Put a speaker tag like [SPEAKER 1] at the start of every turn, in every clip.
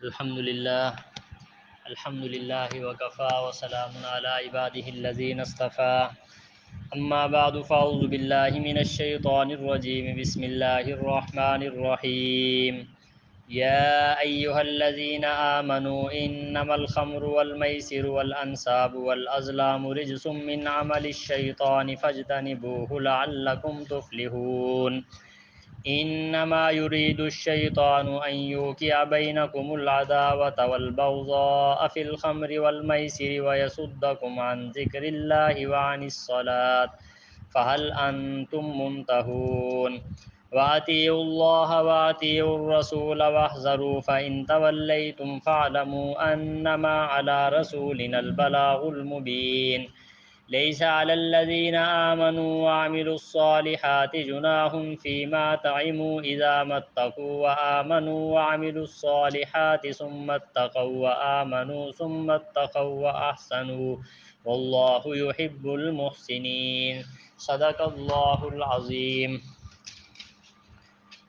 [SPEAKER 1] الحمد للہ وکفا وسلام علی عبادہ الذین اصطفى اما بعد فاعوذ باللہ من الشیطان الرجیم بسم اللہ الرحمن الرحیم یا ایہا الذین آمنوا انما الخمر والمیسر والانصاب والازلام رجس من عمل الشیطان فاجتنبوه لعلکم تفلحون انما يريد الشيطان ان يوقع بينكم العداوة والبغضاء في الخمر والميسر ويصدكم عن ذكر الله وعن الصلاة فهل انتم منتهون وأطيعوا الله وأطيعوا الرسول واحذروا فإن توليتم فاعلموا أنما على رسولنا البلاغ المبين ليس على الذين آمنوا وعملوا الصالحات جناح فيما طعموا إذا ما اتقوا وآمنوا وعملوا الصالحات ثم اتقوا وآمنوا ثم اتقوا وأحسنوا والله يحب المحسنين صدق اللہ العظیم۔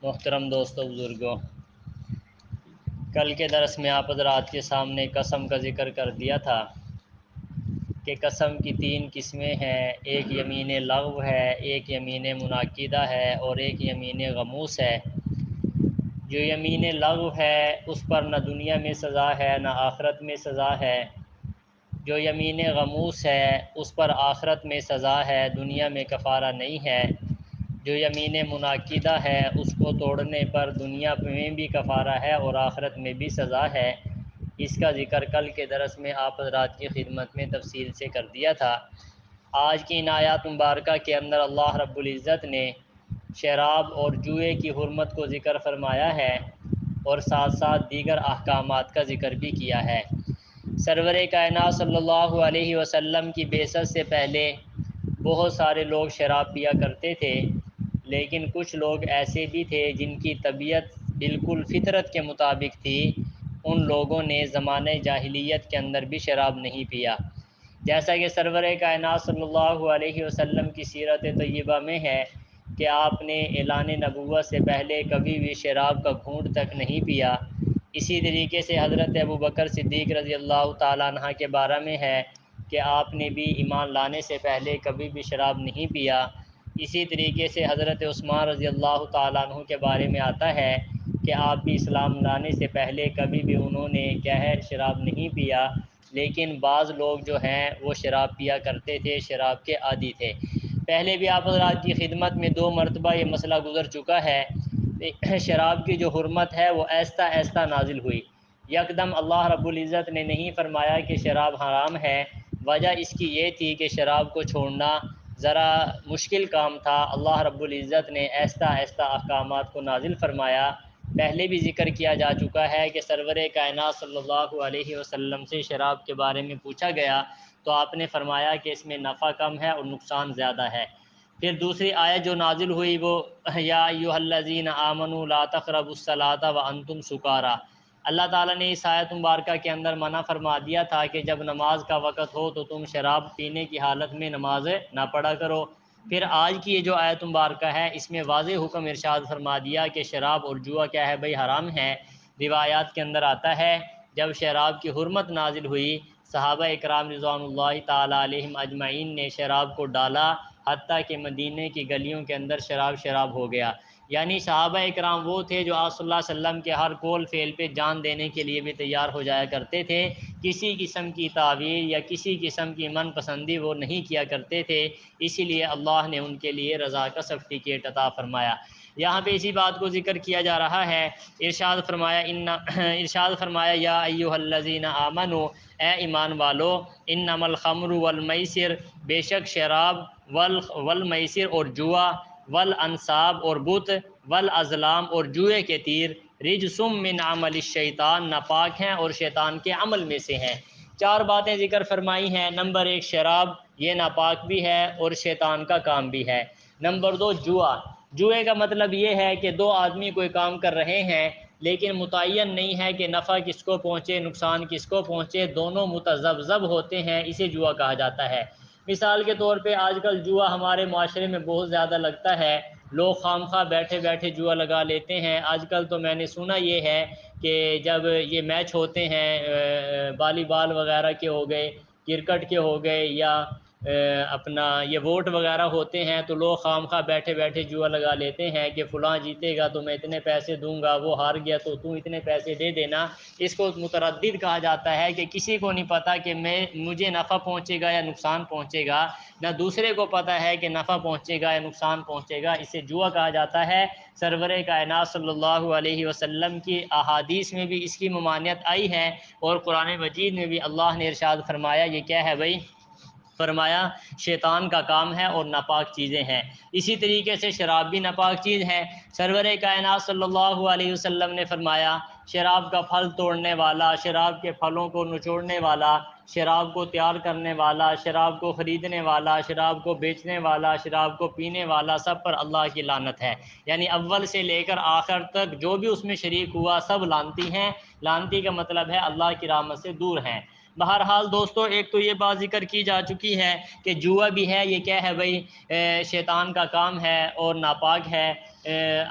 [SPEAKER 1] محترم دوستو بزرگوں، کل کے درس میں آپ حضرات کے سامنے قسم کا ذکر کر دیا تھا کہ قسم کی 3 قسمیں ہیں، ایک یمین لغو ہے، ایک یمین منعقدہ ہے اور ایک یمین غموس ہے۔ جو یمین لغو ہے اس پر نہ دنیا میں سزا ہے نہ آخرت میں سزا ہے۔ جو یمین غموس ہے اس پر آخرت میں سزا ہے، دنیا میں کفارہ نہیں ہے۔ جو یمین منعقدہ ہے اس کو توڑنے پر دنیا میں بھی کفارہ ہے اور آخرت میں بھی سزا ہے۔ اس کا ذکر کل کے درس میں آپ حضرات کی خدمت میں تفصیل سے کر دیا تھا۔ آج کی ان آیات مبارکہ کے اندر اللہ رب العزت نے شراب اور جوئے کی حرمت کو ذکر فرمایا ہے اور ساتھ ساتھ دیگر احکامات کا ذکر بھی کیا ہے۔ سرور کائنات صلی اللہ علیہ وسلم کی بعثت سے پہلے بہت سارے لوگ شراب پیا کرتے تھے، لیکن کچھ لوگ ایسے بھی تھے جن کی طبیعت بالکل فطرت کے مطابق تھی۔ ان لوگوں نے زمانہ جاہلیت کے اندر بھی شراب نہیں پیا، جیسا کہ سرور کائنات صلی اللہ علیہ وسلم کی سیرت طیبہ میں ہے کہ آپ نے اعلان نبوت سے پہلے کبھی بھی شراب کا گھونٹ تک نہیں پیا۔ اسی طریقے سے حضرت ابوبکر صدیق رضی اللہ تعالیٰ عنہ کے بارے میں ہے کہ آپ نے بھی ایمان لانے سے پہلے کبھی بھی شراب نہیں پیا۔ اسی طریقے سے حضرت عثمان رضی اللہ تعالیٰ عنہ کے بارے میں آتا ہے کہ آپ بھی اسلام لانے سے پہلے کبھی بھی انہوں نے کیا ہے شراب نہیں پیا، لیکن بعض لوگ جو ہیں وہ شراب پیا کرتے تھے، شراب کے عادی تھے۔ پہلے بھی آپ حضرات کی خدمت میں 2 مرتبہ یہ مسئلہ گزر چکا ہے۔ شراب کی جو حرمت ہے وہ آہستہ آہستہ نازل ہوئی، یکدم اللہ رب العزت نے نہیں فرمایا کہ شراب حرام ہے۔ وجہ اس کی یہ تھی کہ شراب کو چھوڑنا ذرا مشکل کام تھا۔ اللہ رب العزت نے آہستہ آہستہ احکامات کو نازل فرمایا۔ پہلے بھی ذکر کیا جا چکا ہے کہ سرور کائنات صلی اللہ علیہ وسلم سے شراب کے بارے میں پوچھا گیا تو آپ نے فرمایا کہ اس میں نفع کم ہے اور نقصان زیادہ ہے۔ پھر دوسری آیت جو نازل ہوئی وہ یا ایھا الذین آمنوا لا تقربوا الصلاۃ وانتم سکارى۔ اللہ تعالیٰ نے اس آیت مبارکہ کے اندر منع فرما دیا تھا کہ جب نماز کا وقت ہو تو تم شراب پینے کی حالت میں نماز نہ پڑھا کرو۔ پھر آج کی یہ جو آیت مبارکہ ہے اس میں واضح حکم ارشاد فرما دیا کہ شراب اور جوا کیا ہے بھائی حرام ہے۔ روایات کے اندر آتا ہے جب شراب کی حرمت نازل ہوئی، صحابہ اکرام رضوان اللہ تعالیٰ علیہم اجمعین نے شراب کو ڈالا، حتیٰ کہ مدینے کی گلیوں کے اندر شراب ہو گیا۔ یعنی صحابہ اکرام وہ تھے جو آپ صلی اللہ علیہ وسلم کے ہر قول فعل پہ جان دینے کے لیے بھی تیار ہو جایا کرتے تھے۔ کسی قسم کی تعویل یا کسی قسم کی من پسندی وہ نہیں کیا کرتے تھے، اسی لیے اللہ نے ان کے لیے رضا کا سرٹیفکیٹ عطا فرمایا۔ یہاں پہ اسی بات کو ذکر کیا جا رہا ہے، ارشاد فرمایا یا ایھا الذین آمنوا، اے ایمان والو، انما الخمر والمیسر، بے شک شراب، والمیسر اور جوا، والانصاب اور بت، والازلام اور جوئے کے تیر، رجس من عمل الشیطان، ناپاک ہیں اور شیطان کے عمل میں سے ہیں۔ 4 باتیں ذکر فرمائی ہیں۔ نمبر 1 شراب، یہ ناپاک بھی ہے اور شیطان کا کام بھی ہے۔ نمبر 2 جوا، جوئے کا مطلب یہ ہے کہ 2 آدمی کوئی کام کر رہے ہیں لیکن متعین نہیں ہے کہ نفع کس کو پہنچے نقصان کس کو پہنچے، دونوں متذبذب ہوتے ہیں، اسے جوا کہا جاتا ہے۔ مثال کے طور پہ آج کل جوا ہمارے معاشرے میں بہت زیادہ لگتا ہے، لوگ خواہ بیٹھے بیٹھے جوا لگا لیتے ہیں۔ آج کل تو میں نے سنا یہ ہے کہ جب یہ میچ ہوتے ہیں والی بال وغیرہ کے ہو گئے، کرکٹ کے ہو گئے، یا اپنا یہ ووٹ وغیرہ ہوتے ہیں، تو لوگ خواہ بیٹھے بیٹھے جوا لگا لیتے ہیں کہ فلاں جیتے گا تو میں اتنے پیسے دوں گا، وہ ہار گیا تو اتنے پیسے دے دینا۔ اس کو متردد کہا جاتا ہے کہ کسی کو نہیں پتہ کہ مجھے نفع پہنچے گا یا نقصان پہنچے گا، نہ دوسرے کو پتہ ہے کہ نفع پہنچے گا یا نقصان پہنچے گا، اسے جوا کہا جاتا ہے۔ سرور کائنات صلی اللہ علیہ وسلم کی احادیث میں بھی اس کی ممانعت آئی ہے، اور قرآن مجید میں بھی اللہ نے ارشاد فرمایا یہ کیا ہے بھائی، فرمایا شیطان کا کام ہے اور ناپاک چیزیں ہیں۔ اسی طریقے سے شراب بھی ناپاک چیز ہے۔ سرور کائنات صلی اللہ علیہ وسلم نے فرمایا شراب کا پھل توڑنے والا، شراب کے پھلوں کو نچوڑنے والا، شراب کو تیار کرنے والا، شراب کو خریدنے والا، شراب کو بیچنے والا، شراب کو پینے والا، سب پر اللہ کی لعنت ہے۔ یعنی اول سے لے کر آخر تک جو بھی اس میں شریک ہوا سب لعنتی ہیں۔ لعنتی کا مطلب ہے اللہ کی رحمت سے دور ہیں۔ بہرحال دوستو، ایک تو یہ بات ذکر کی جا چکی ہے کہ جوا بھی ہے، یہ کیا ہے بھائی، شیطان کا کام ہے اور ناپاک ہے۔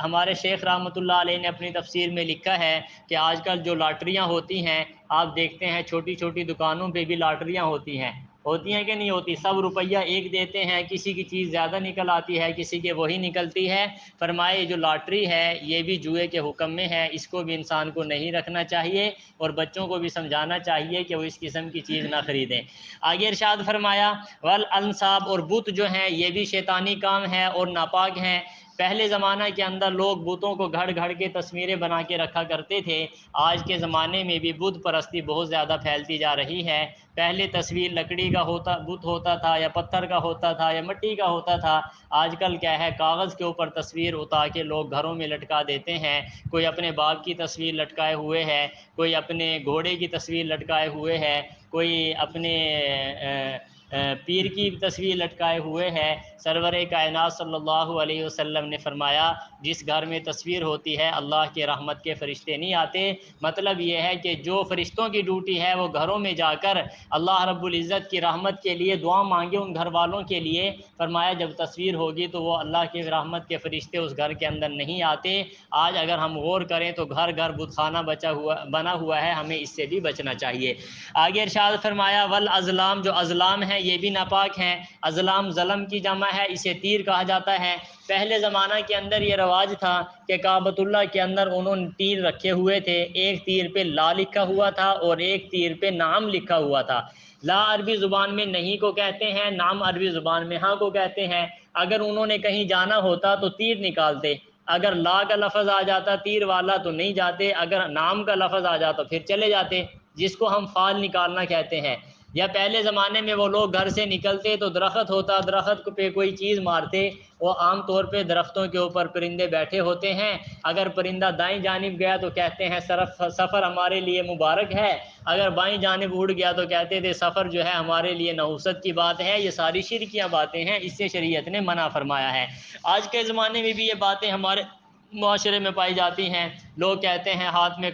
[SPEAKER 1] ہمارے شیخ رحمۃ اللہ علیہ نے اپنی تفسیر میں لکھا ہے کہ آج کل جو لاٹریاں ہوتی ہیں، آپ دیکھتے ہیں چھوٹی چھوٹی دکانوں پہ بھی لاٹریاں ہوتی ہیں کہ نہیں ہوتی؟ سب روپیہ ایک دیتے ہیں، کسی کی چیز زیادہ نکل آتی ہے، کسی کے وہی نکلتی ہے۔ فرمائے یہ جو لاٹری ہے یہ بھی جوئے کے حکم میں ہے، اس کو بھی انسان کو نہیں رکھنا چاہیے، اور بچوں کو بھی سمجھانا چاہیے کہ وہ اس قسم کی چیز نہ خریدیں۔ آگے ارشاد فرمایا والانصاب، اور بت جو ہیں یہ بھی شیطانی کام ہے اور ناپاک ہیں۔ پہلے زمانہ کے اندر لوگ بتوں کو گھڑ گھڑ کے تصویریں بنا کے رکھا کرتے تھے۔ آج کے زمانے میں بھی بت پرستی بہت زیادہ پھیلتی جا رہی ہے۔ پہلے تصویر لکڑی کا بت ہوتا تھا، یا پتھر کا ہوتا تھا، یا مٹی کا ہوتا تھا۔ آج کل کیا ہے، کاغذ کے اوپر تصویر اتار کے لوگ گھروں میں لٹکا دیتے ہیں۔ کوئی اپنے باپ کی تصویر لٹکائے ہوئے ہے، کوئی اپنے گھوڑے کی تصویر لٹکائے ہوئے ہے، کوئی اپنے پیر کی تصویر لٹکائے ہوئے ہے۔ سرور کائنات صلی اللہ علیہ وسلم نے فرمایا جس گھر میں تصویر ہوتی ہے اللہ کے رحمت کے فرشتے نہیں آتے۔ مطلب یہ ہے کہ جو فرشتوں کی ڈیوٹی ہے وہ گھروں میں جا کر اللہ رب العزت کی رحمت کے لیے دعا مانگے ان گھر والوں کے لیے۔ فرمایا جب تصویر ہوگی تو وہ اللہ کے رحمت کے فرشتے اس گھر کے اندر نہیں آتے۔ آج اگر ہم غور کریں تو گھر گھر بت خانہ بنا ہوا ہے، ہمیں اس سے بھی بچنا چاہیے۔ آگے ارشاد فرمایا والازلام، جو ازلام ہیں یہ بھی ناپاک ہیں۔ ازلام ظلم کی جمع ہے، اسے تیر کہا جاتا ہے۔ پہلے زمانہ کے اندر یہ رواج تھا کہ کعبۃ اللہ کے اندر انہوں نے تیر رکھے ہوئے تھے، ایک تیر پہ لا لکھا ہوا تھا اور ایک تیر پہ نام لکھا ہوا تھا۔ لا عربی زبان میں نہیں کو کہتے ہیں، نام عربی زبان میں ہاں کو کہتے ہیں۔ اگر انہوں نے کہیں جانا ہوتا تو تیر نکالتے، اگر لا کا لفظ آ جاتا تیر والا تو نہیں جاتے، اگر نام کا لفظ آ جاتا پھر چلے جاتے، جس کو ہم فال نکالنا کہتے ہیں۔ یا پہلے زمانے میں وہ لوگ گھر سے نکلتے تو درخت ہوتا، درخت پہ کوئی چیز مارتے، وہ عام طور پہ درختوں کے اوپر پرندے بیٹھے ہوتے ہیں۔ اگر پرندہ دائیں جانب گیا تو کہتے ہیں سفر ہمارے لیے مبارک ہے، اگر بائیں جانب اڑ گیا تو کہتے تھے سفر جو ہے ہمارے لیے نحوست کی بات ہے۔ یہ ساری شرکیاں باتیں ہیں، اس سے شریعت نے منع فرمایا ہے۔ آج کے زمانے میں بھی یہ باتیں ہمارے معاشرے میں پائی جاتی ہیں۔ لوگ کہتے ہیں ہاتھ میں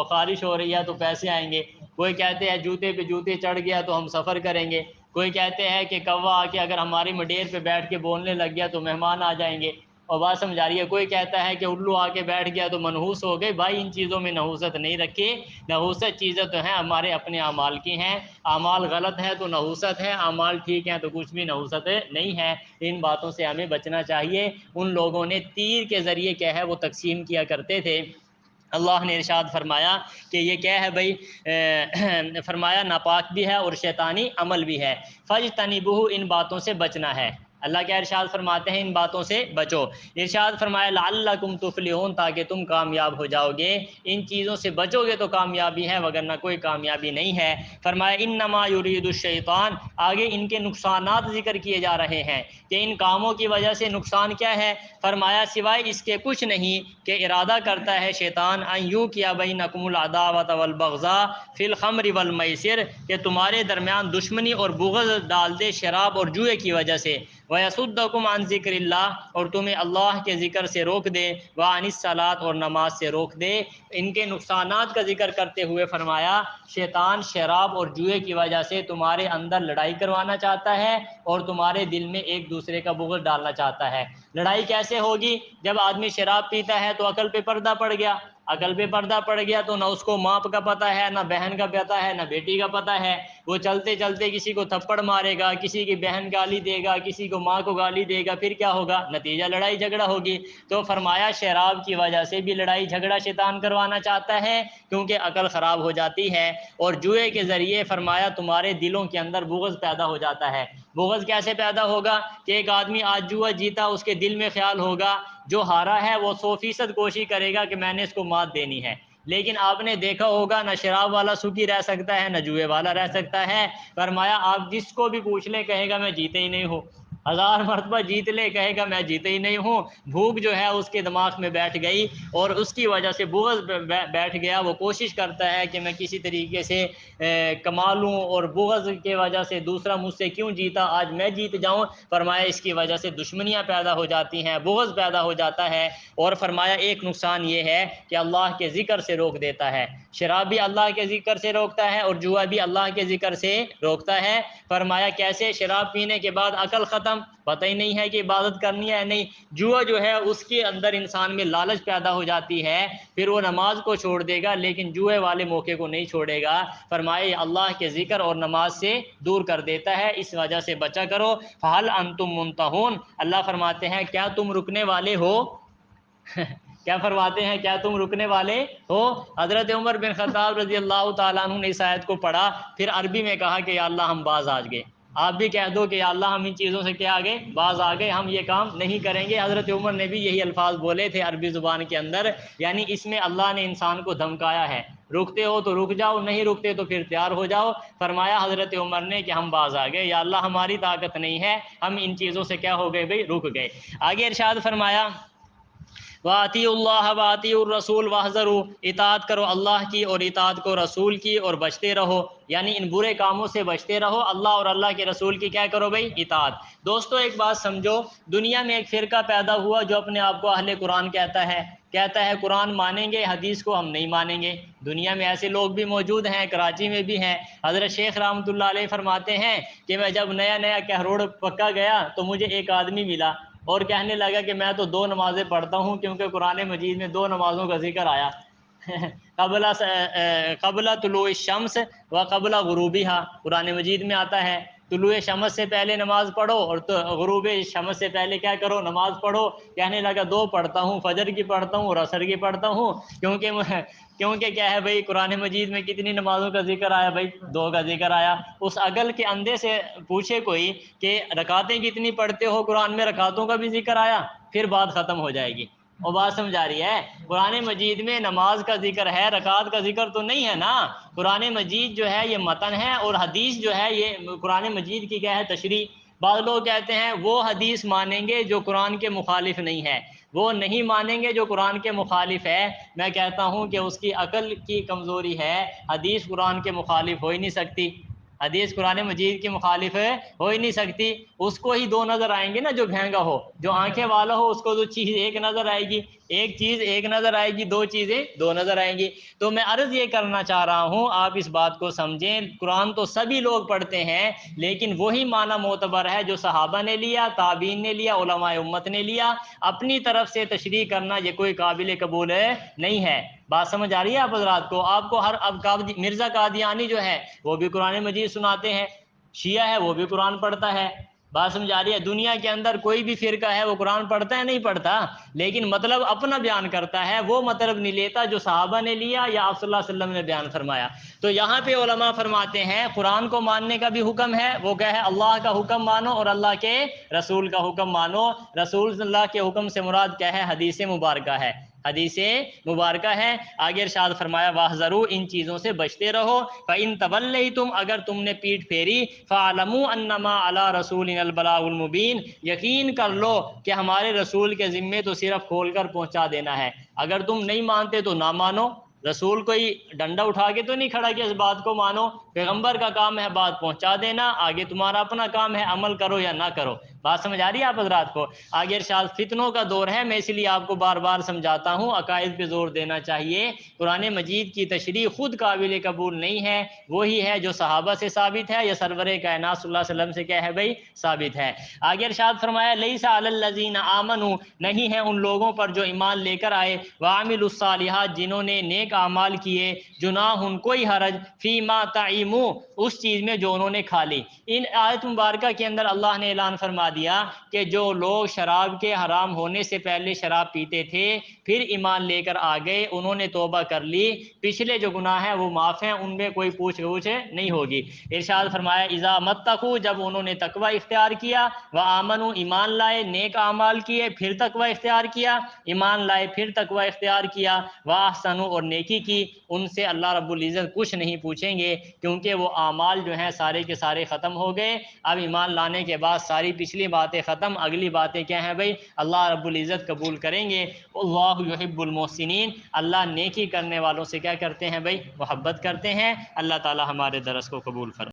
[SPEAKER 1] خارش ہو رہی ہے تو پیسے آئیں گے، کوئی کہتے ہیں جوتے پہ جوتے چڑھ گیا تو ہم سفر کریں گے، کوئی کہتے ہیں کہ کوا آ کے اگر ہماری مڈیر پہ بیٹھ کے بولنے لگ گیا تو مہمان آ جائیں گے، اور بات سمجھا رہی ہے۔ کوئی کہتا ہے کہ الو آ کے بیٹھ گیا تو منحوس ہو گئے۔ بھائی ان چیزوں میں نحوست نہیں رکھے، نحوست چیزیں تو ہیں ہمارے اپنے اعمال کی ہیں۔ اعمال غلط ہیں تو نحوست ہے، اعمال ٹھیک ہیں تو کچھ بھی نحوست نہیں ہے۔ ان باتوں سے ہمیں بچنا چاہیے۔ ان لوگوں نے تیر کے ذریعے کیا ہے وہ تقسیم کیا کرتے تھے۔ اللہ نے ارشاد فرمایا کہ یہ کیا ہے بھائی، فرمایا ناپاک بھی ہے اور شیطانی عمل بھی ہے۔ فاجتنبوہ، ان باتوں سے بچنا ہے۔ اللہ کیا ارشاد فرماتے ہیں، ان باتوں سے بچو۔ ارشاد فرمایا لعلکم تفلحون، تاکہ تم کامیاب ہو جاؤ گے۔ ان چیزوں سے بچو گے تو کامیابی ہے، وگرنہ کوئی کامیابی نہیں ہے۔ فرمایا انما یرید الشیطان، آگے ان کے نقصانات ذکر کیے جا رہے ہیں کہ ان کاموں کی وجہ سے نقصان کیا ہے۔ فرمایا سوائے اس کے کچھ نہیں کہ ارادہ کرتا ہے شیطان ان یوقع بینکم العداوۃ والبغضاء فی الخمر والمیسر، کہ تمہارے درمیان دشمنی اور بغض ڈال دے شراب اور جوئے کی وجہ سے۔ وَيَصُدَّكُمْ عَنْ ذِكْرِ اللَّهِ، اور تمہیں اللہ کے ذکر سے روک دے، وَعَنِ الصَّلَاةِ، اور نماز سے روک دے۔ ان کے نقصانات کا ذکر کرتے ہوئے فرمایا شیطان شراب اور جوئے کی وجہ سے تمہارے اندر لڑائی کروانا چاہتا ہے اور تمہارے دل میں ایک دوسرے کا بغض ڈالنا چاہتا ہے۔ لڑائی کیسے ہوگی؟ جب آدمی شراب پیتا ہے تو عقل پہ پردہ پڑ گیا، عقل پہ پردہ پڑ گیا تو نہ اس کو ماں کا پتہ ہے، نہ بہن کا پتہ ہے، نہ بیٹی کا پتہ ہے۔ وہ چلتے چلتے کسی کو تھپڑ مارے گا، کسی کی بہن گالی دے گا، کسی کو ماں کو گالی دے گا، پھر کیا ہوگا؟ نتیجہ لڑائی جھگڑا ہوگی۔ تو فرمایا شراب کی وجہ سے بھی لڑائی جھگڑا شیطان کروانا چاہتا ہے کیونکہ عقل خراب ہو جاتی ہے، اور جوئے کے ذریعے فرمایا تمہارے دلوں کے اندر بغض پیدا ہو جاتا ہے۔ بغض کیسے پیدا ہوگا کہ ایک آدمی آج جوا جیتا، اس کے دل میں خیال ہوگا جو ہارا ہے وہ 100% کوشش کرے گا کہ میں نے اس کو مات دینی ہے، لیکن آپ نے دیکھا ہوگا نہ شراب والا سکھی رہ سکتا ہے نہ جوئے والا رہ سکتا ہے۔ فرمایا آپ جس کو بھی پوچھ لیں کہے گا میں جیتے ہی نہیں ہوں، 1000 مرتبہ جیت لے کہے گا میں جیتے ہی نہیں ہوں۔ بھوک جو ہے اس کے دماغ میں بیٹھ گئی اور اس کی وجہ سے بغض بیٹھ گیا، وہ کوشش کرتا ہے کہ میں کسی طریقے سے کما لوں، اور بغض کی وجہ سے دوسرا مجھ سے کیوں جیتا، آج میں جیت جاؤں۔ فرمایا اس کی وجہ سے دشمنیاں پیدا ہو جاتی ہیں، بغض پیدا ہو جاتا ہے، اور فرمایا ایک نقصان یہ ہے کہ اللہ کے ذکر سے روک دیتا ہے۔ شراب بھی اللہ کے ذکر سے روکتا ہے اور جوا بھی اللہ کے ذکر سے روکتا ہے۔ فرمایا کیسے؟ شراب پینے کے بعد عقل ختم، پتہ ہی نہیں ہے کہ عبادت کرنی ہے نہیں۔ جوا جو ہے اس کے اندر انسان میں لالچ پیدا ہو جاتی ہے، پھر وہ نماز کو چھوڑ دے گا لیکن جوئے والے موقع کو نہیں چھوڑے گا۔ فرمائے اللہ کے ذکر اور نماز سے دور کر دیتا ہے، اس وجہ سے بچا کرو۔ فَهَلْ أَنْتُمْ مُنْتَهُونَ، اللہ فرماتے ہیں کیا تم رکنے والے ہو؟ کیا فرماتے ہیں کیا تم رکنے والے ہو؟ حضرت عمر بن خطاب رضی اللہ تعالیٰ عنہ نے اس آیت کو پڑھا، پھر عربی میں کہا کہ یا اللہ ہم باز آ گئے۔ آپ بھی کہہ دو کہ یا اللہ ہم ان چیزوں سے کیا آگے باز آ گئے، ہم یہ کام نہیں کریں گے۔ حضرت عمر نے بھی یہی الفاظ بولے تھے عربی زبان کے اندر، یعنی اس میں اللہ نے انسان کو دھمکایا ہے، رکتے ہو تو رک جاؤ، نہیں رکتے تو پھر تیار ہو جاؤ۔ فرمایا حضرت عمر نے کہ ہم باز آ گئے، یا اللہ ہماری طاقت نہیں ہے، ہم ان چیزوں سے کیا ہو گئے بھائی، رک گئے۔ آگے ارشاد فرمایا وَأَطِيعُوا اللَّهَ وَأَطِيعُوا الرَّسُولَ وَاحْذَرُوا، اطاعت کرو اللہ کی اور اطاعت کو رسول کی اور بچتے رہو، یعنی ان برے کاموں سے بچتے رہو، اللہ اور اللہ کے رسول کی کیا کرو بھائی، اطاعت۔ دوستو ایک بات سمجھو، دنیا میں ایک فرقہ پیدا ہوا جو اپنے آپ کو اہل قرآن کہتا ہے قرآن مانیں گے، حدیث کو ہم نہیں مانیں گے۔ دنیا میں ایسے لوگ بھی موجود ہیں، کراچی میں بھی ہیں۔ حضرت شیخ رحمۃ اللہ علیہ فرماتے ہیں کہ میں جب نیا کہروڑ پکا گیا تو مجھے ایک آدمی ملا اور کہنے لگا کہ میں تو 2 نمازیں پڑھتا ہوں کیونکہ قرآن مجید میں 2 نمازوں کا ذکر آیا قبل طلوع الشمس و قبل غروبها، قرآن مجید میں آتا ہے طلوع شمس سے پہلے نماز پڑھو اور غروب شمس سے پہلے کیا کرو، نماز پڑھو۔ کہنے لگا 2 پڑھتا ہوں، فجر کی پڑھتا ہوں اور عصر کی پڑھتا ہوں، کیونکہ کیا ہے بھائی قرآن مجید میں کتنی نمازوں کا ذکر آیا بھائی، 2 کا ذکر آیا۔ اس عقل کے اندھے سے پوچھے کوئی کہ رکعتیں کتنی پڑھتے ہو، قرآن میں رکعتوں کا بھی ذکر آیا، پھر بات ختم ہو جائے گی۔ اور بات سمجھ آ رہی ہے؟ قرآن مجید میں نماز کا ذکر ہے، رکعت کا ذکر تو نہیں ہے نا۔ قرآن مجید جو ہے یہ متن ہے اور حدیث جو ہے یہ قرآن مجید کی کیا ہے، تشریح۔ بعض لوگ کہتے ہیں وہ حدیث مانیں گے جو قرآن کے مخالف نہیں ہے، وہ نہیں مانیں گے جو قرآن کے مخالف ہے۔ میں کہتا ہوں کہ اس کی عقل کی کمزوری ہے، حدیث قرآن کے مخالف ہو ہی نہیں سکتی، حدیث قرآن مجید کے مخالف ہو ہی نہیں سکتی۔ اس کو ہی 2 نظر آئیں گے نا جو بھینگا ہو، جو آنکھیں والا ہو اس کو تو چیز ایک نظر آئے گی، ایک چیز ایک نظر آئے گی، 2 چیزیں 2 نظر آئیں گی۔ تو میں عرض یہ کرنا چاہ رہا ہوں آپ اس بات کو سمجھیں، قرآن تو سبھی لوگ پڑھتے ہیں لیکن وہی معنی معتبر ہے جو صحابہ نے لیا، تابعین نے لیا، علماء امت نے لیا۔ اپنی طرف سے تشریح کرنا یہ کوئی قابل قبول نہیں ہے۔ بات سمجھ آ رہی ہے آپ حضرات کو؟ آپ کو مرزا قادیانی جو ہے وہ بھی قرآن مجید سناتے ہیں، شیعہ ہے وہ بھی قرآن پڑھتا ہے۔ بات سمجھ آ رہی ہے؟ دنیا کے اندر کوئی بھی فرقہ ہے وہ قرآن پڑھتا ہے نہیں پڑھتا، لیکن مطلب اپنا بیان کرتا ہے، وہ مطلب نہیں لیتا جو صحابہ نے لیا یا آپ صلی اللہ علیہ وسلم نے بیان فرمایا۔ تو یہاں پہ علماء فرماتے ہیں قرآن کو ماننے کا بھی حکم ہے، وہ کیا ہے، اللہ کا حکم مانو اور اللہ کے رسول کا حکم مانو۔ رسول اللہ کے حکم سے مراد کیا ہے، حدیث مبارکہ ہے، حدیث مبارکہ ہے۔ آگے ارشاد فرمایا واحذروا، ان چیزوں سے بچتے رہو۔ فإن توليتم، اگر تم نے پیٹھ پھیری، فاعلموا انما علی رسولنا البلاغ المبین، یقین کر لو کہ ہمارے رسول کے ذمے تو صرف کھول کر پہنچا دینا ہے۔ اگر تم نہیں مانتے تو نہ مانو، رسول کوئی ڈنڈا اٹھا کے تو نہیں کھڑا کہ اس بات کو مانو، پیغمبر کا کام ہے بات پہنچا دینا، آگے تمہارا اپنا کام ہے عمل کرو یا نہ کرو۔ بات سمجھ آ رہی ہے آپ حضرات کو؟ آگے ارشاد فتنوں کا دور ہے، میں اس لیے آپ کو بار بار سمجھاتا ہوں، عقائد پہ زور دینا چاہیے۔ قرآن مجید کی تشریح خود قابل قبول نہیں ہے، وہی ہے جو صحابہ سے ثابت ہے یا سرور کائنات صلی اللہ علیہ وسلم سے کیا ہے بھائی ثابت ہے۔ آگے ارشاد فرمایا لیس علی الذین آمنوا، نہیں ہے ان لوگوں پر جو ایمان لے کر آئے، وعملوا الصالحات، جنہوں نے نیک اعمال کیے، جناح کوئی حرج فیما طعموا، اس چیز میں جو انہوں نے کھا لی۔ ان آیت مبارکہ کے اندر اللہ نے اعلان فرما دیا کہ جو لوگ شراب کے حرام ہونے سے پہلے شراب پیتے تھے، پھر ایمان لے کر آ گئے، انہوں نے توبہ کر لی، پچھلے جو گناہ ہیں وہ معاف ہیں، ان میں کوئی پوچھ گچھ نہیں ہوگی۔ ارشاد فرمایا اذا متقوا، جب انہوں نے تقوی اختیار کیا، وآمنوا، ایمان لائے، نیک اعمال کیے، پھر تقوی اختیار کیا، ایمان لائے پھر تقوی اختیار کیا، واحسنوا، اور نیکی کی، ان سے اللہ رب العزت کچھ نہیں پوچھیں گے، کیونکہ وہ اعمال جو ہیں سارے کے سارے ختم ہو گئے۔ اب ایمان لانے کے بعد ساری پچھلی باتیں ختم، اگلی باتیں کیا ہیں بھائی؟ اللہ رب العزت قبول کریں گے۔ اللہ یحب المحسنین، اللہ نیکی کرنے والوں سے کیا کرتے ہیں بھائی؟ محبت کرتے ہیں۔ اللہ تعالی ہمارے درس کو قبول فرمائے۔